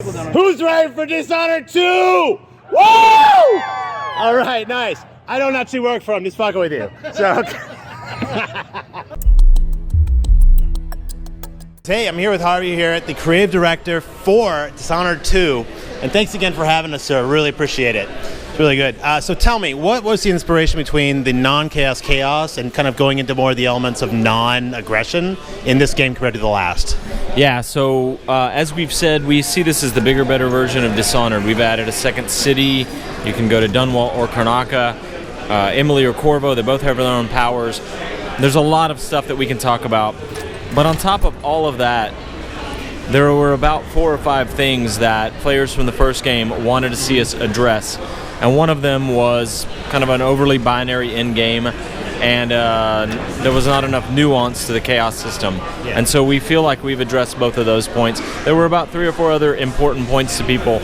Who's ready for Dishonored 2? Woo! All right, nice. I don't actually work for him, just fucking with you. So. Hey, I'm here with Harvey here, the creative director for Dishonored 2. And thanks again for having us, sir. Really appreciate it. It's really good. So tell me, what was the inspiration between the non-chaos chaos and kind of going into more of the elements of non-aggression in this game compared to the last? Yeah, so as we've said, we see this as the bigger, better version of Dishonored. We've added a second city. You can go to Dunwall or Karnaca, Emily or Corvo. They both have their own powers. There's a lot of stuff that we can talk about. But on top of all of that, there were about 4 or 5 things that players from the first game wanted to see us address. And one of them was kind of an overly binary endgame, and there was not enough nuance to the chaos system. Yeah. And so we feel like we've addressed both of those points. There were about 3 or 4 other important points to people.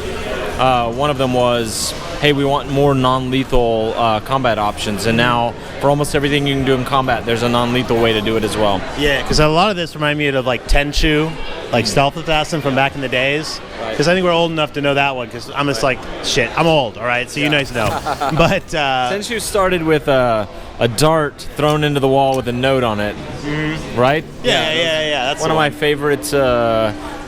One of them was, hey, we want more non-lethal combat options, and now for almost everything you can do in combat, there's a non-lethal way to do it as well. Yeah, because a lot of this reminded me of like Tenchu, like Stealth Assassin from back in the days. Because I think we're old enough to know that one, because I'm just like, shit, I'm old, all right? So you guys know. But Tenchu started with a dart thrown into the wall with a note on it, right? Yeah. That's one of my favorite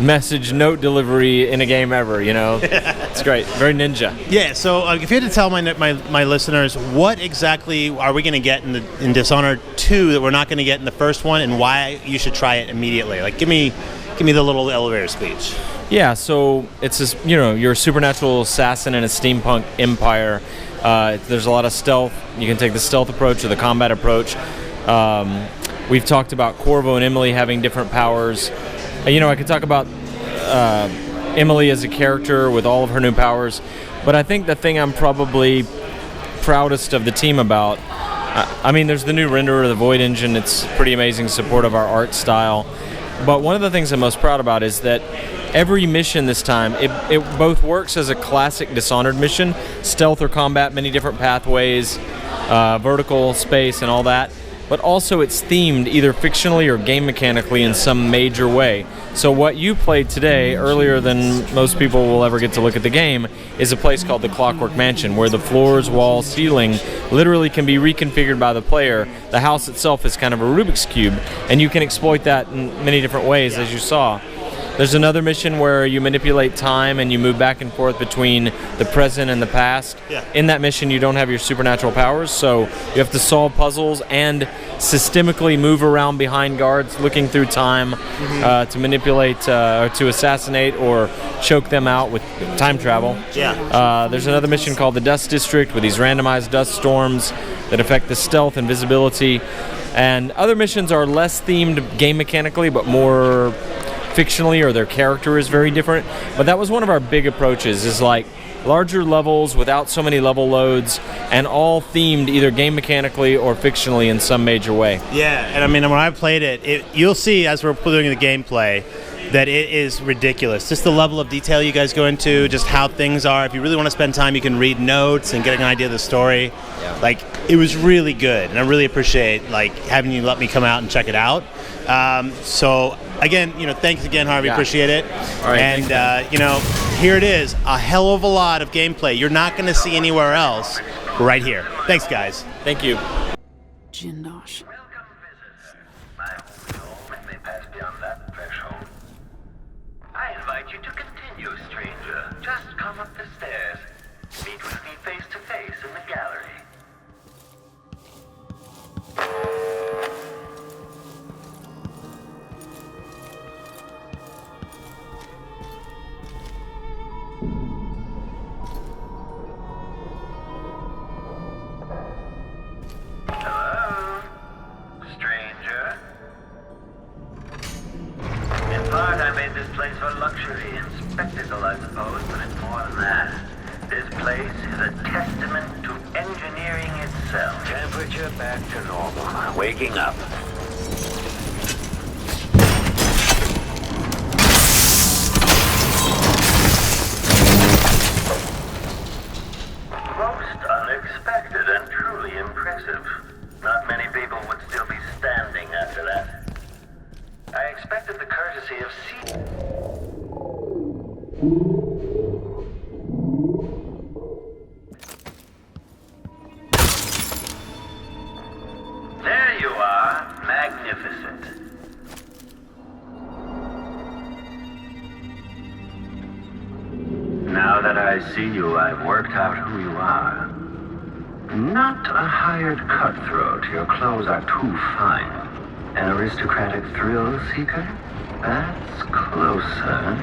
message note delivery in a game ever, you know? It's great. Very ninja. Yeah, so if you had to tell my listeners, what exactly are we going to get in Dishonored 2 that we're not going to get in the first one, and why you should try it immediately? Like, give me the little elevator speech. Yeah, so it's this, you're a supernatural assassin in a steampunk empire. There's a lot of stealth. You can take the stealth approach or the combat approach. We've talked about Corvo and Emily having different powers. I could talk about Emily as a character with all of her new powers, but I think the thing I'm probably proudest of the team about, there's the new renderer of the Void engine. It's pretty amazing support of our art style. But one of the things I'm most proud about is that every mission this time, it both works as a classic Dishonored mission, stealth or combat, many different pathways, vertical space and all that, but also it's themed either fictionally or game mechanically in some major way. So what you played today, earlier than most people will ever get to look at the game, is a place called the Clockwork Mansion, where the floors, walls, ceiling literally can be reconfigured by the player. The house itself is kind of a Rubik's Cube, and you can exploit that in many different ways, as you saw. There's another mission where you manipulate time and you move back and forth between the present and the past. Yeah. In that mission, you don't have your supernatural powers, so you have to solve puzzles and systemically move around behind guards, looking through time to manipulate or to assassinate or choke them out with time travel. Yeah. There's another mission called the Dust District with these randomized dust storms that affect the stealth and visibility. And other missions are less themed game mechanically, but more fictionally, or their character is very different. But that was one of our big approaches, is like larger levels without so many level loads, and all themed either game mechanically or fictionally in some major way. Yeah, and when I played it, you'll see as we're doing the gameplay that it is ridiculous. Just the level of detail you guys go into, just how things are. If you really want to spend time, you can read notes and get an idea of the story. Yeah. Like, it was really good, and I really appreciate having you let me come out and check it out. So again, thanks again, Harvey. Appreciate it. All right, and here it is, a hell of a lot of gameplay you're not going to see anywhere else, right here. Thanks, guys. Thank you. Jindosh. I invite you to continue, stranger. Just come up the stairs. Meet with me face to face in the gallery. Hello, stranger. In part, I made this place for luxury and spectacle, I suppose, but it's more than that. This place is a testament to engineering itself. Temperature back to normal. Waking up. Most unexpected and truly impressive. Not many people would still be standing after that. I expected the courtesy of sea. There you are. Magnificent. Now that I see you, I've worked out who you are. Not a hired cutthroat. Your clothes are too fine. An aristocratic thrill seeker? That's closer.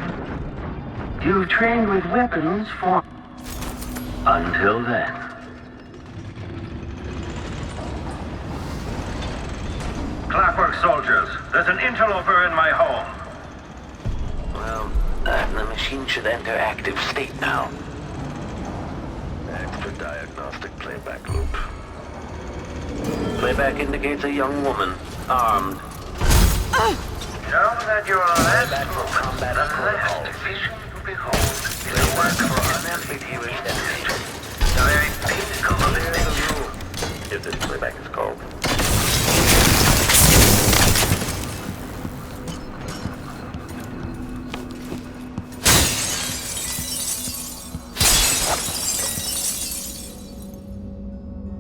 You've trained with weapons for... until then. Clockwork soldiers, there's an interloper in my home. Well, the machine should enter active state now. Extra diagnostic playback loop. Playback indicates a young woman, armed. Know that your last combat protocol vision to behold is a work for unambiguous destiny. The very pinnacle of its nature. If this playback is called.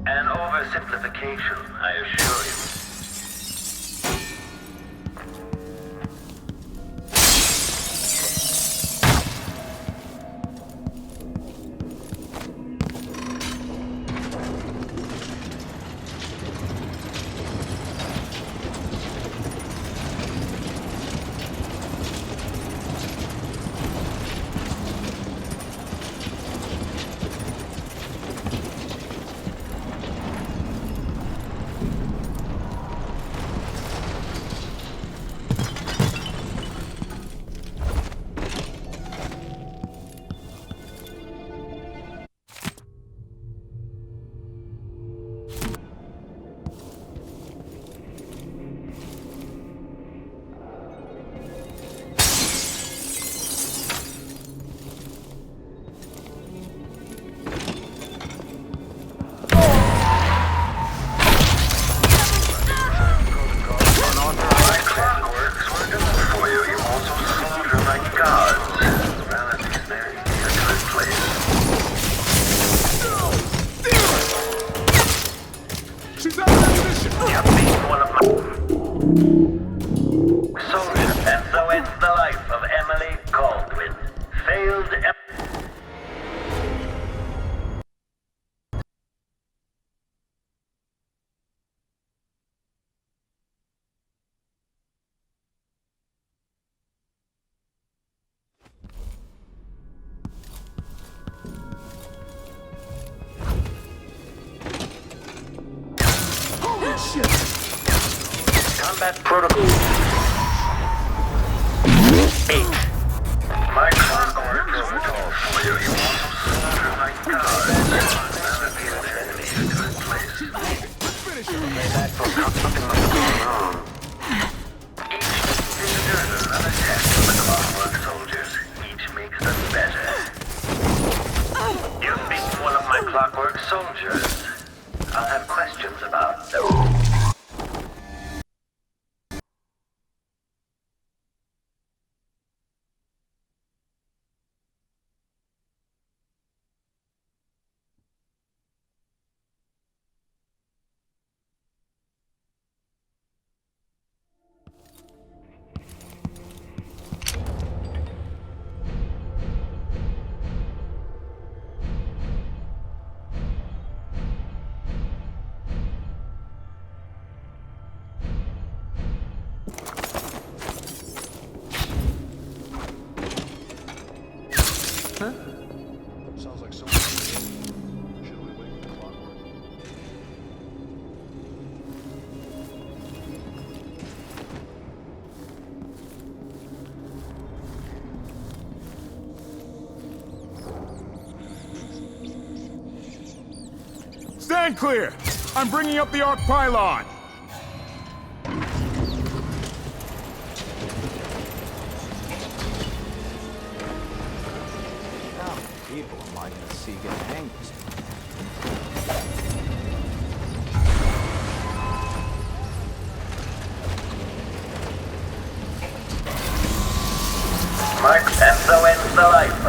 An oversimplification, I assure you. Combat protocol. 8. My clockwork protocol for you. You also slaughter my guards. Enemies to this place. Playback for something must have gone wrong. Each visitor is another test for the clockwork soldiers. Each makes them better. You speak to one of my clockwork soldiers. I'll have questions about them. Sounds like someone. Should we wait for clockwork? Stand clear! I'm bringing up the arc pylon! People am I gonna see get hanged? Mark, and so ends the life